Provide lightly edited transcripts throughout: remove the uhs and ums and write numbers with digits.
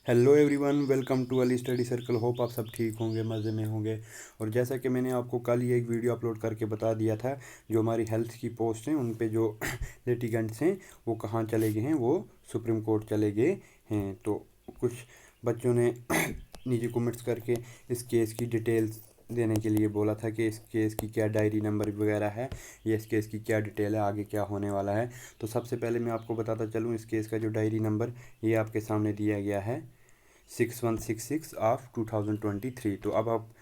Hello everyone, welcome to Ali study circle. Hope आप सब ठीक होंगे, मज़े में होंगे। और जैसा कि मैंने आपको कल ही एक वीडियो अपलोड करके बता दिया था, जो हमारी हेल्थ की पोस्ट हैं उन पे जो लिटिगेंट्स हैं वो कहाँ चले गए हैं, वो सुप्रीम कोर्ट चले गए हैं। तो कुछ बच्चों ने नीचे कमेंट्स करके इस केस की डिटेल्स देने के लिए बोला था कि इस केस की क्या डायरी नंबर वगैरह है, या इस केस की क्या डिटेल है, आगे क्या होने वाला है। तो सबसे पहले मैं आपको बताता चलूँ, इस केस का जो डायरी नंबर ये आपके सामने दिया गया है 6166 ऑफ 2023। तो अब आप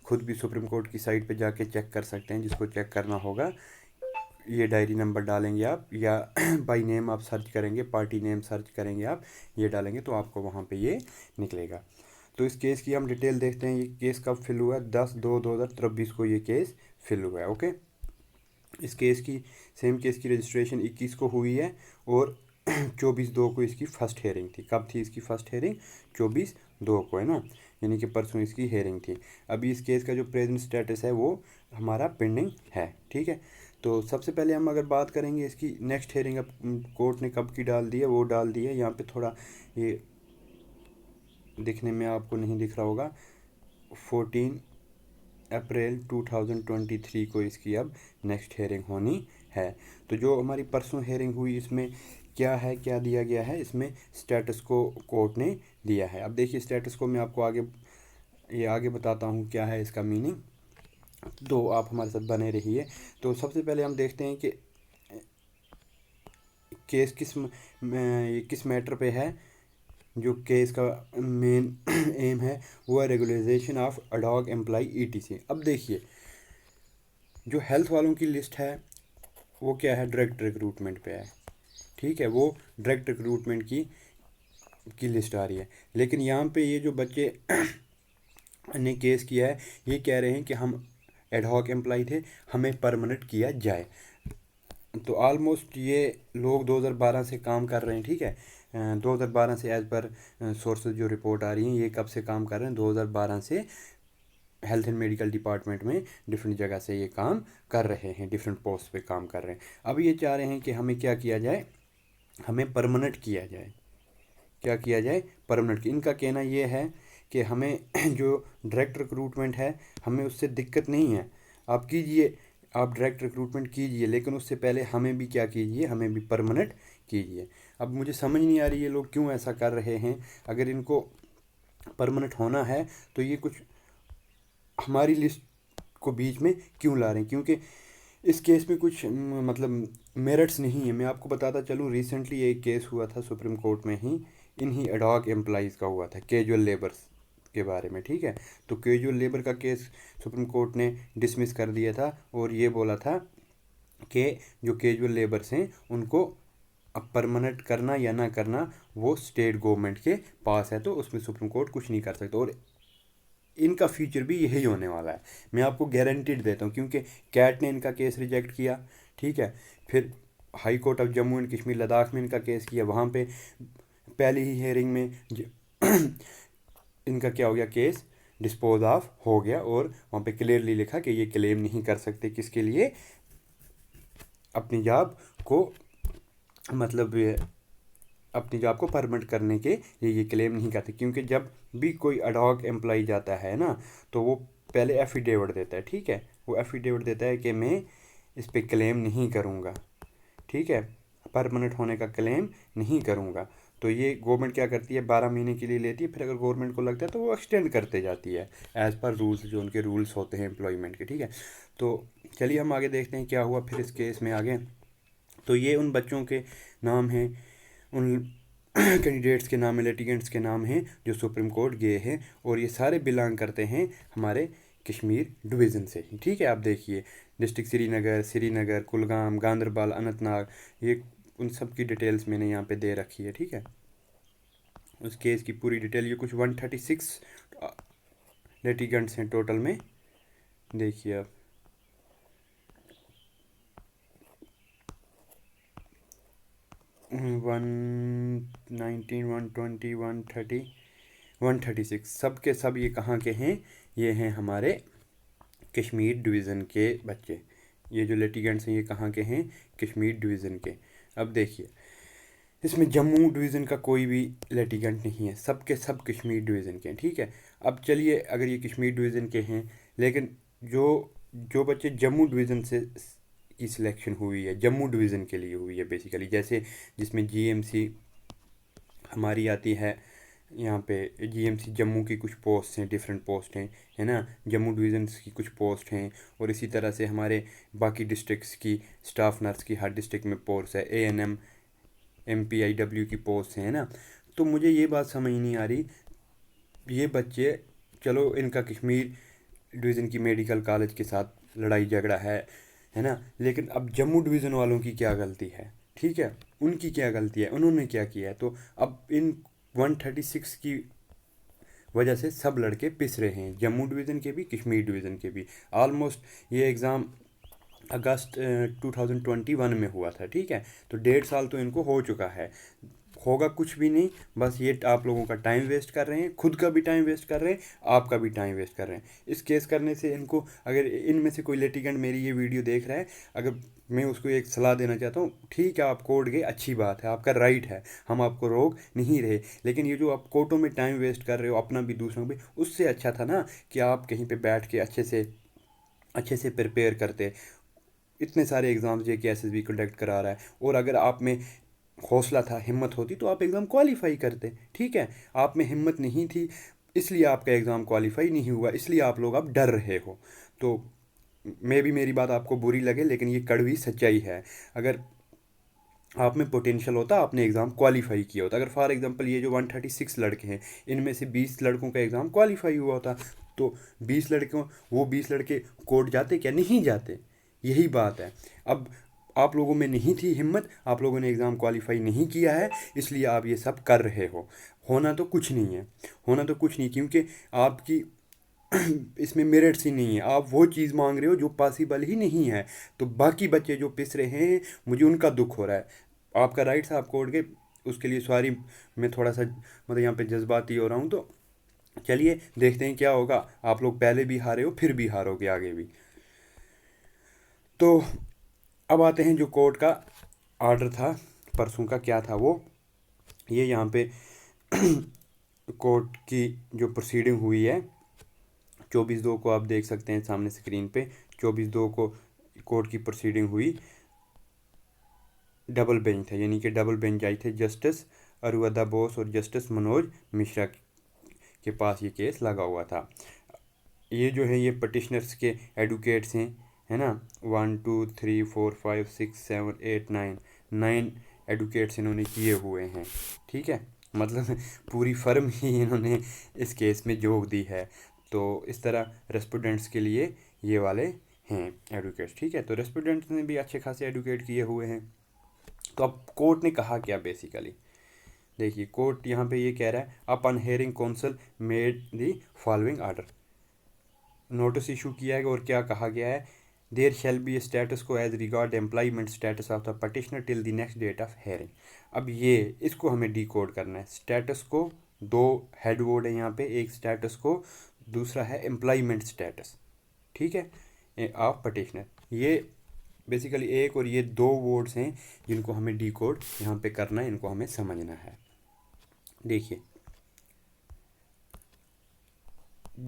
खुद भी सुप्रीम कोर्ट की साइट पे जाके चेक कर सकते हैं, जिसको चेक करना होगा ये डायरी नंबर डालेंगे आप, या बाई नेम आप सर्च करेंगे, पार्टी नेम सर्च करेंगे आप, ये डालेंगे तो आपको वहाँ पे ये निकलेगा। तो इस केस की हम डिटेल देखते हैं। ये केस कब फिल हुआ है? 10/2/2023 को ये केस फिल हुआ है। ओके, इस केस की सेम केस की रजिस्ट्रेशन 21 को हुई है और 24/2 को इसकी फ़र्स्ट हेयरिंग थी। कब थी इसकी फ़र्स्ट हेयरिंग? 24/2 को, है ना, यानी कि परसों इसकी हेयरिंग थी। अभी इस केस का जो प्रेजेंट स्टेटस है वो हमारा पेंडिंग है। ठीक है, तो सबसे पहले हम अगर बात करेंगे इसकी नेक्स्ट हेयरिंग अब कोर्ट ने कब की डाल दी है, वो डाल दी है यहाँ पे, थोड़ा ये दिखने में आपको नहीं दिख रहा होगा, 14 अप्रैल 2023 को इसकी अब नेक्स्ट हेयरिंग होनी है। तो जो हमारी परसों हेयरिंग हुई, इसमें क्या है, क्या दिया गया है, इसमें स्टेटस को कोर्ट ने दिया है। अब देखिए स्टेटस को मैं आपको आगे बताता हूँ क्या है इसका मीनिंग, तो आप हमारे साथ बने रहिए। तो सबसे पहले हम देखते हैं कि केस किस मैटर पे है। जो केस का मेन एम है वो है रेगुलराइजेशन ऑफ अडॉग एम्प्लॉय ईटीसी। अब देखिए, जो हेल्थ वालों की लिस्ट है वो क्या है, डायरेक्ट रिक्रूटमेंट पे है। ठीक है, वो डायरेक्ट रिक्रूटमेंट की लिस्ट आ रही है। लेकिन यहाँ पे ये जो बच्चे ने केस किया है, ये कह रहे हैं कि हम एडहॉक एम्प्लॉय थे, हमें परमानेंट किया जाए। तो ऑलमोस्ट ये लोग 2012 से काम कर रहे हैं। ठीक है, 2012 से एज पर सोर्सेज जो रिपोर्ट आ रही हैं, ये कब से काम कर रहे हैं? 2012 से हेल्थ एंड मेडिकल डिपार्टमेंट में डिफरेंट जगह से ये काम कर रहे हैं, डिफरेंट पोस्ट पे काम कर रहे हैं। अब ये चाह रहे हैं कि हमें क्या किया जाए, हमें परमानेंट किया जाए। क्या किया जाए? परमानेंट। इनका कहना ये है कि हमें जो डायरेक्ट रिक्रूटमेंट है, हमें उससे दिक्कत नहीं है, आप कीजिए, आप डायरेक्ट रिक्रूटमेंट कीजिए, लेकिन उससे पहले हमें भी क्या कीजिए, हमें भी परमानेंट कीजिए। अब मुझे समझ नहीं आ रही ये लोग क्यों ऐसा कर रहे हैं। अगर इनको परमानेंट होना है तो ये कुछ हमारी लिस्ट को बीच में क्यों ला रहे हैं? क्योंकि इस केस में कुछ मतलब मेरिट्स नहीं है। मैं आपको बताता चलूँ, रिसेंटली एक केस हुआ था सुप्रीम कोर्ट में ही, इन्हीं एडॉग एम्प्लॉयज़ का हुआ था, कैजुअल लेबर्स के बारे में। ठीक है, तो कैजुअल लेबर का केस सुप्रीम कोर्ट ने डिसमिस कर दिया था और ये बोला था कि जो कैजुअल लेबर्स हैं उनको अब परमानेंट करना या ना करना वो स्टेट गवर्नमेंट के पास है, तो उसमें सुप्रीम कोर्ट कुछ नहीं कर सकता। और इनका फ्यूचर भी यही होने वाला है, मैं आपको गारंटीड देता हूँ, क्योंकि कैट ने इनका केस रिजेक्ट किया। ठीक है, फिर high court of Jammu and Kashmir Ladakh में इनका केस किया, वहाँ पे पहली ही हेयरिंग में इनका क्या हो गया, केस डिस्पोज ऑफ हो गया, और वहाँ पे क्लियरली लिखा कि ये क्लेम नहीं कर सकते किसके लिए, अपनी जॉब को, मतलब अपनी जॉब को परमानेंट करने के ये क्लेम नहीं करते। क्योंकि जब भी कोई अडॉक एम्प्लॉय जाता है ना, तो वो पहले एफिडेविट देता है। ठीक है, वो एफिडेविट देता है कि मैं इस पर क्लेम नहीं करूँगा। ठीक है, परमानेंट होने का क्लेम नहीं करूँगा। तो ये गवर्नमेंट क्या करती है, 12 महीने के लिए लेती है, फिर अगर गवर्नमेंट को लगता है तो वो एक्सटेंड करते जाती है एज़ पर रूल्स, जो उनके रूल्स होते हैं एम्प्लॉयमेंट के। ठीक है, तो चलिए हम आगे देखते हैं क्या हुआ फिर इस केस में आगे। तो ये उन बच्चों के नाम हैं, उन कैंडिडेट्स के नाम है, लिटिगेंट्स के नाम हैं जो सुप्रीम कोर्ट गए हैं, और ये सारे बिलोंग करते हैं हमारे कश्मीर डिवीज़न से ही। ठीक है, आप देखिए डिस्ट्रिक्ट श्रीनगर, कुलगाम, गांदरबल, अनंतनाग, ये उन सब की डिटेल्स मैंने यहाँ पे दे रखी है। ठीक है, उस केस की पूरी डिटेल, ये कुछ 136 लिटिगेंट्स हैं टोटल में, देखिए आप। 119, 120, 136, सब के सब ये कहाँ के हैं? ये हैं हमारे कश्मीर डिवीज़न के बच्चे। ये जो लिटिगेंट्स हैं ये कहाँ के हैं? कश्मीर डिवीज़न के। अब देखिए, इसमें जम्मू डिवीज़न का कोई भी लिटिगेंट नहीं है, सब के सब कश्मीर डिवीज़न के हैं, ठीक है। अब चलिए, अगर ये कश्मीर डिवीज़न के हैं, लेकिन जो जो बच्चे जम्मू डिवीज़न से की सिलेक्शन हुई है, जम्मू डिवीज़न के लिए हुई है बेसिकली, जैसे जिसमें जीएमसी हमारी आती है, यहाँ पे जीएमसी जम्मू की कुछ पोस्ट हैं, डिफरेंट पोस्ट हैं, है ना, जम्मू डिवीज़न की कुछ पोस्ट हैं, और इसी तरह से हमारे बाकी डिस्ट्रिक्ट्स की स्टाफ नर्स की हर डिस्ट्रिक्ट में पोस्ट है, एएनएम MPIW की पोस्ट है ना। तो मुझे ये बात समझ नहीं आ रही, ये बच्चे, चलो इनका कश्मीर डिवीज़न की मेडिकल कॉलेज के साथ लड़ाई झगड़ा है ना, लेकिन अब जम्मू डिवीज़न वालों की क्या गलती है, ठीक है, उनकी क्या गलती है, उन्होंने क्या किया है। तो अब इन 136 की वजह से सब लड़के पिस रहे हैं, जम्मू डिवीज़न के भी कश्मीर डिवीज़न के भी। ऑलमोस्ट ये एग्ज़ाम अगस्त 2021 में हुआ था, ठीक है, तो 1.5 साल तो इनको हो चुका है। होगा कुछ भी नहीं, बस ये आप लोगों का टाइम वेस्ट कर रहे हैं, खुद का भी टाइम वेस्ट कर रहे हैं, आपका भी टाइम वेस्ट कर रहे हैं। इस केस करने से इनको, अगर इनमें से कोई लिटिगेंट मेरी ये वीडियो देख रहा है, अगर मैं उसको एक सलाह देना चाहता हूँ, ठीक है, आप कोर्ट गए, अच्छी बात है, आपका राइट है, हम आपको रोक नहीं रहे, लेकिन ये जो आप कोर्टों में टाइम वेस्ट कर रहे हो अपना भी दूसरों भी, उससे अच्छा था ना कि आप कहीं पे बैठ के अच्छे से प्रिपेयर करते। इतने सारे एग्ज़ाम्स JK SSB कंडक्ट करा रहा है, और अगर आप में हौसला था, हिम्मत होती, तो आप एग्ज़ाम क्वालिफाई करते, ठीक है। आप में हिम्मत नहीं थी, इसलिए आपका एग्ज़ाम क्वालिफाई नहीं हुआ, इसलिए आप लोग अब डर रहे हो। तो मे भी मेरी बात आपको बुरी लगे, लेकिन ये कड़वी सच्चाई है। अगर आप में पोटेंशियल होता, आपने एग्ज़ाम क्वालिफाई किया होता। अगर फॉर एग्जांपल ये जो 136 लड़के हैं, इनमें से 20 लड़कों का एग्ज़ाम क्वालिफाई हुआ होता, तो 20 लड़के कोर्ट जाते क्या, नहीं जाते। यही बात है। अब आप लोगों में नहीं थी हिम्मत, आप लोगों ने एग्ज़ाम क्वालिफाई नहीं किया है, इसलिए आप ये सब कर रहे हो। होना तो कुछ नहीं है, होना तो कुछ नहीं, क्योंकि आपकी इसमें मेरिट्स ही नहीं है, आप वो चीज़ मांग रहे हो जो पॉसिबल ही नहीं है। तो बाकी बच्चे जो पिस रहे हैं, मुझे उनका दुख हो रहा है। आपका राइट था, आप कोर्ट गए, उसके लिए सॉरी। मैं थोड़ा सा मतलब यहाँ पे जज्बाती हो रहा हूँ, तो चलिए देखते हैं क्या होगा। आप लोग पहले भी हारे हो, फिर भी हारोगे आगे भी। तो अब आते हैं जो कोर्ट का ऑर्डर था परसों का, क्या था वो, ये यहाँ पे कोर्ट की जो प्रोसीडिंग हुई है 24/2 को, आप देख सकते हैं सामने स्क्रीन पे, 24/2 को कोर्ट की प्रोसीडिंग हुई। डबल बेंच था, यानी कि डबल बेंच आई थे, जस्टिस अरुवदा बोस और जस्टिस मनोज मिश्रा के पास ये केस लगा हुआ था। ये जो है, ये पटिशनर्स के एडवोकेट्स हैं, है ना, 1 2 3 4 5 6 7 8 9 एडवोकेट्स इन्होंने किए हुए हैं, ठीक है, मतलब पूरी फर्म ही इन्होंने इस केस में जोड़ दी है। तो इस तरह रेस्पोंडेंट्स के लिए ये वाले हैं एडवोकेट्स, ठीक है। तो रेस्पोंडेंट्स ने भी अच्छे खासे एडवोकेट किए हुए हैं। तो अब कोर्ट ने कहा क्या बेसिकली, देखिए, कोर्ट यहाँ पे ये कह रहा है, upon hearing council made the following order, notice issue किया है, और क्या कहा गया है, there shall be status quo as regard employment status of the petitioner till the next date of hearing. अब ये इसको हमें डिकोड करना है। स्टेटस को, दो हेड वर्ड है यहाँ पे, एक स्टेटस को, दूसरा है एम्प्लॉयमेंट स्टेटस, ठीक है, ऑफ पटिशनर। ये बेसिकली एक और ये दो वर्ड्स हैं जिनको हमें डिकोड यहाँ पे करना है, इनको हमें समझना है। देखिए,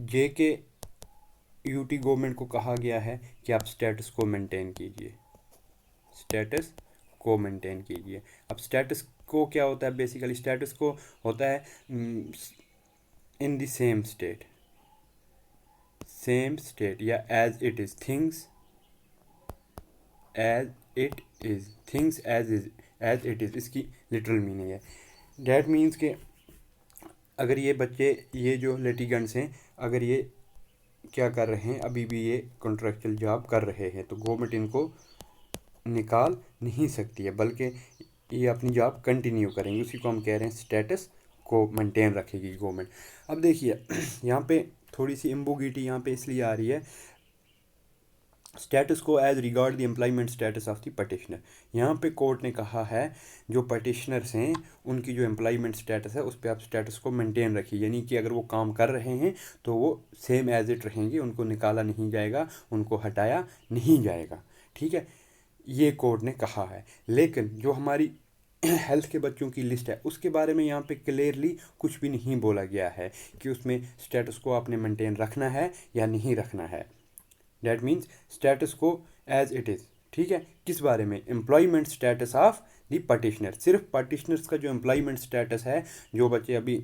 JK गवर्नमेंट को कहा गया है कि आप स्टेटस को मेंटेन कीजिए, स्टेटस को मेंटेन कीजिए। अब स्टेटस को क्या होता है, बेसिकली स्टेटस को होता है इन द सेम स्टेट या as it is, things as it is, इसकी लिटरल मीनिंग है। डैट मीन्स के अगर ये बच्चे, ये जो लिटिगेंट्स हैं, अगर ये क्या कर रहे हैं, अभी भी ये कॉन्ट्रैक्चुअल जॉब कर रहे हैं, तो गवर्नमेंट इनको निकाल नहीं सकती है, बल्कि ये अपनी जॉब कंटिन्यू करेंगे। उसी को हम कह रहे हैं स्टेटस को मेंटेन रखेगी गवर्नमेंट। अब देखिए, यहाँ पे थोड़ी सी एम्बोगिटी यहाँ पे इसलिए आ रही है, status quo as regard the employment status of the petitioner. यहाँ पे कोर्ट ने कहा है जो पटिशनर्स हैं उनकी जो एम्प्लॉयमेंट स्टेटस है उस पर आप स्टेटस को मेंटेन रखिए, यानी कि अगर वो काम कर रहे हैं तो वो सेम एज इट रहेंगे, उनको निकाला नहीं जाएगा, उनको हटाया नहीं जाएगा, ठीक है, ये कोर्ट ने कहा है। लेकिन जो हमारी हेल्थ के बच्चों की लिस्ट है उसके बारे में यहाँ पे क्लियरली कुछ भी नहीं बोला गया है कि उसमें स्टेटस को आपने मेंटेन रखना है या नहीं रखना है। That means status quo as it is. ठीक है, किस बारे में? Employment status of the petitioner. सिर्फ पटिशनर्स का जो एम्प्लॉयमेंट स्टेटस है, जो बच्चे अभी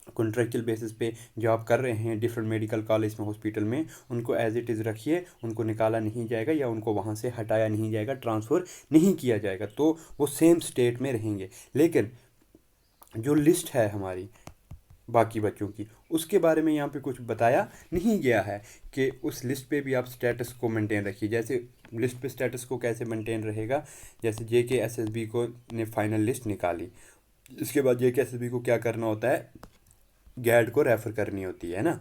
कॉन्ट्रेक्चुअल बेसिस पे जॉब कर रहे हैं डिफरेंट मेडिकल कॉलेज में, हॉस्पिटल में, उनको एज इट इज़ रखिए, उनको निकाला नहीं जाएगा या उनको वहाँ से हटाया नहीं जाएगा, ट्रांसफ़र नहीं किया जाएगा, तो वो सेम स्टेट में रहेंगे। लेकिन जो लिस्ट है हमारी बाकी बच्चों की, उसके बारे में यहाँ पे कुछ बताया नहीं गया है कि उस लिस्ट पे भी आप स्टेटस को मेंटेन रखिए। जैसे लिस्ट पे स्टेटस को कैसे मेंटेन रहेगा, जैसे JKSSB को ने फाइनल लिस्ट निकाली, इसके बाद JKSSB को क्या करना होता है, गैड को रेफ़र करनी होती है ना,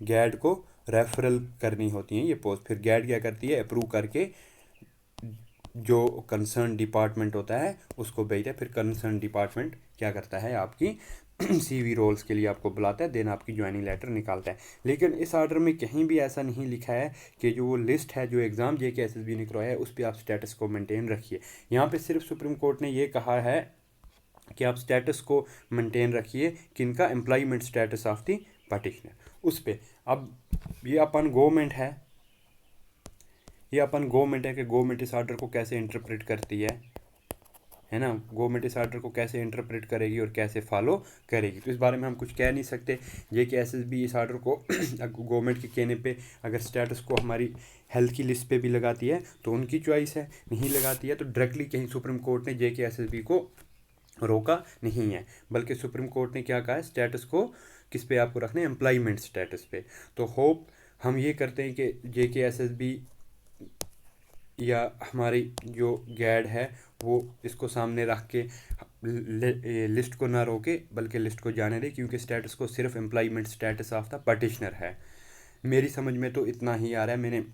गैड को रेफरल करनी होती है ये पोस्ट, फिर गैड क्या करती है, अप्रूव करके जो कंसर्न डिपार्टमेंट होता है उसको भेजता है, फिर कंसर्न डिपार्टमेंट क्या करता है, आपकी CV रोल्स के लिए आपको बुलाता है, देन आपकी ज्वाइनिंग लेटर निकालता है। लेकिन इस ऑर्डर में कहीं भी ऐसा नहीं लिखा है कि जो वो लिस्ट है जो एग्ज़ाम JKSSB ने करवाया है उस पर आप स्टेटस को मेंटेन रखिए। यहाँ पे सिर्फ सुप्रीम कोर्ट ने ये कहा है कि आप स्टेटस को मेंटेन रखिए, किनका, employment status of the petitioner, उस पर। अब ये अपन गवर्नमेंट है, ये अपन गवर्नमेंट है कि गवर्नमेंट इस ऑर्डर को कैसे इंटरप्रेट करती है ना, गवर्नमेंट इस ऑर्डर को कैसे इंटरप्रेट करेगी और कैसे फॉलो करेगी, तो इस बारे में हम कुछ कह नहीं सकते। JKSSB इस ऑर्डर को गवर्नमेंट के कहने पे अगर स्टेटस को हमारी हेल्थ की लिस्ट पे भी लगाती है तो उनकी चॉइस है, नहीं लगाती है तो डायरेक्टली कहीं सुप्रीम कोर्ट ने JKSSB को रोका नहीं है, बल्कि सुप्रीम कोर्ट ने क्या कहा है, स्टेटस को किस पे आपको रखना है, एम्प्लॉयमेंट स्टेटस पे। तो होप हम ये करते हैं कि JKSSB या हमारी जो गैड है वो इसको सामने रख के लिस्ट को ना रोके बल्कि लिस्ट को जाने दे, क्योंकि स्टेटस को सिर्फ employment status of the petitioner है। मेरी समझ में तो इतना ही आ रहा है। मैंने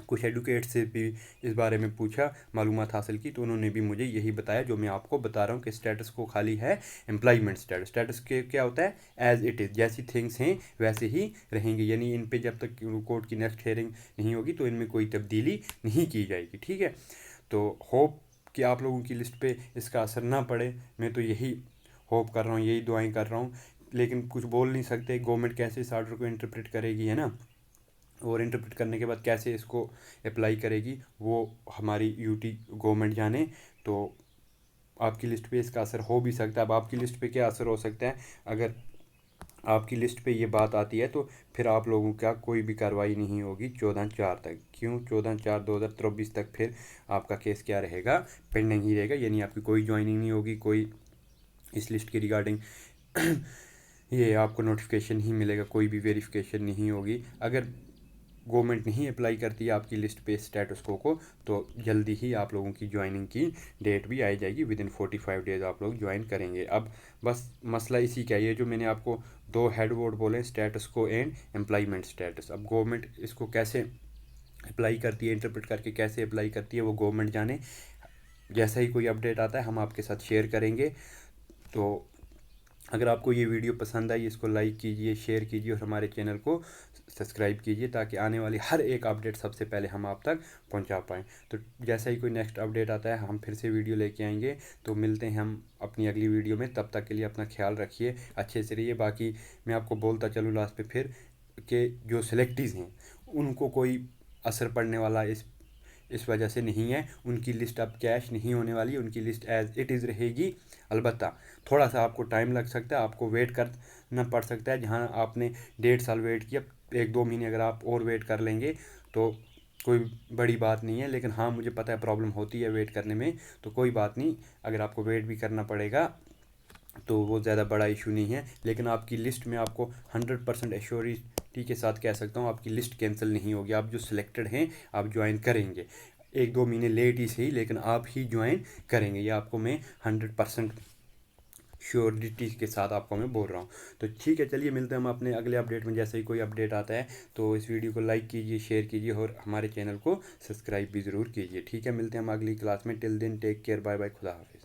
कुछ एडवोकेट से भी इस बारे में पूछा, मालूमात हासिल की, तो उन्होंने भी मुझे यही बताया जो मैं आपको बता रहा हूँ कि स्टेटस को खाली है एम्प्लॉयमेंट स्टेटस। स्टेटस के क्या होता है, एज इट इज़, जैसी थिंग्स हैं वैसे ही रहेंगी, यानी इन पे जब तक कोर्ट की नेक्स्ट हियरिंग नहीं होगी तो इनमें कोई तब्दीली नहीं की जाएगी। ठीक है, तो होप कि आप लोगों की लिस्ट पे इसका असर ना पड़े, मैं तो यही होप कर रहा हूँ, यही दुआएं कर रहा हूँ। लेकिन कुछ बोल नहीं सकते, गवर्नमेंट कैसे इस ऑर्डर को इंटरप्रेट करेगी, है ना, और इंटरप्रेट करने के बाद कैसे इसको अप्लाई करेगी वो हमारी यूटी गवर्नमेंट जाने। तो आपकी लिस्ट पे इसका असर हो भी सकता है। अब आपकी लिस्ट पे क्या असर हो सकता है, अगर आपकी लिस्ट पे ये बात आती है तो फिर आप लोगों का कोई भी कार्रवाई नहीं होगी 14/4 तक। क्यों 14/4/2024 तक? फिर आपका केस क्या रहेगा, पेंडिंग ही रहेगा, यानी आपकी कोई ज्वाइनिंग नहीं होगी, कोई इस लिस्ट के रिगार्डिंग ये आपको नोटिफिकेशन ही मिलेगा, कोई भी वेरिफिकेशन नहीं होगी। अगर गवर्नमेंट नहीं अप्लाई करती है आपकी लिस्ट पे स्टेटस को तो जल्दी ही आप लोगों की ज्वाइनिंग की डेट भी आई जाएगी, विद इन 45 डेज आप लोग ज्वाइन करेंगे। अब बस मसला इसी का, ये जो मैंने आपको दो हेड वर्ड बोले, स्टेटस को एंड एम्प्लॉयमेंट स्टेटस, अब गवर्नमेंट इसको कैसे अप्लाई करती है, इंटरप्रेट करके कैसे अप्लाई करती है वो गवर्नमेंट जाने। जैसा ही कोई अपडेट आता है हम आपके साथ शेयर करेंगे। तो अगर आपको ये वीडियो पसंद आई, इसको लाइक कीजिए, शेयर कीजिए और हमारे चैनल को सब्सक्राइब कीजिए ताकि आने वाली हर एक अपडेट सबसे पहले हम आप तक पहुंचा पाएँ। तो जैसा ही कोई नेक्स्ट अपडेट आता है हम फिर से वीडियो लेके आएंगे। तो मिलते हैं हम अपनी अगली वीडियो में, तब तक के लिए अपना ख्याल रखिए, अच्छे से रहिए। बाकी मैं आपको बोलता चलूँ लास्ट पे फिर कि जो सेलेक्टीज़ हैं उनको कोई असर पड़ने वाला इस वजह से नहीं है, उनकी लिस्ट अब कैश नहीं होने वाली, उनकी लिस्ट एज इट इज़ रहेगी। अलबत्ता थोड़ा सा आपको टाइम लग सकता है, आपको वेट करना पड़ सकता है। जहाँ आपने 1.5 साल वेट किया, 1-2 महीने अगर आप और वेट कर लेंगे तो कोई बड़ी बात नहीं है। लेकिन हाँ, मुझे पता है प्रॉब्लम होती है वेट करने में, तो कोई बात नहीं, अगर आपको वेट भी करना पड़ेगा तो वो ज़्यादा बड़ा इशू नहीं है। लेकिन आपकी लिस्ट में आपको 100% एश्योरिटी के साथ कह सकता हूँ आपकी लिस्ट कैंसिल नहीं होगी। आप जो सिलेक्टेड हैं आप ज्वाइन करेंगे, 1-2 महीने लेट ही सही, लेकिन आप ही ज्वाइन करेंगे, ये आपको मैं 100% श्योरिटी के साथ आपको मैं बोल रहा हूँ। तो ठीक है, चलिए मिलते हैं हम अपने अगले अपडेट में। जैसे ही कोई अपडेट आता है तो इस वीडियो को लाइक कीजिए, शेयर कीजिए और हमारे चैनल को सब्सक्राइब भी ज़रूर कीजिए। ठीक है, मिलते हैं हम अगली क्लास में। Till then take care, bye bye, खुदा हाफिज़।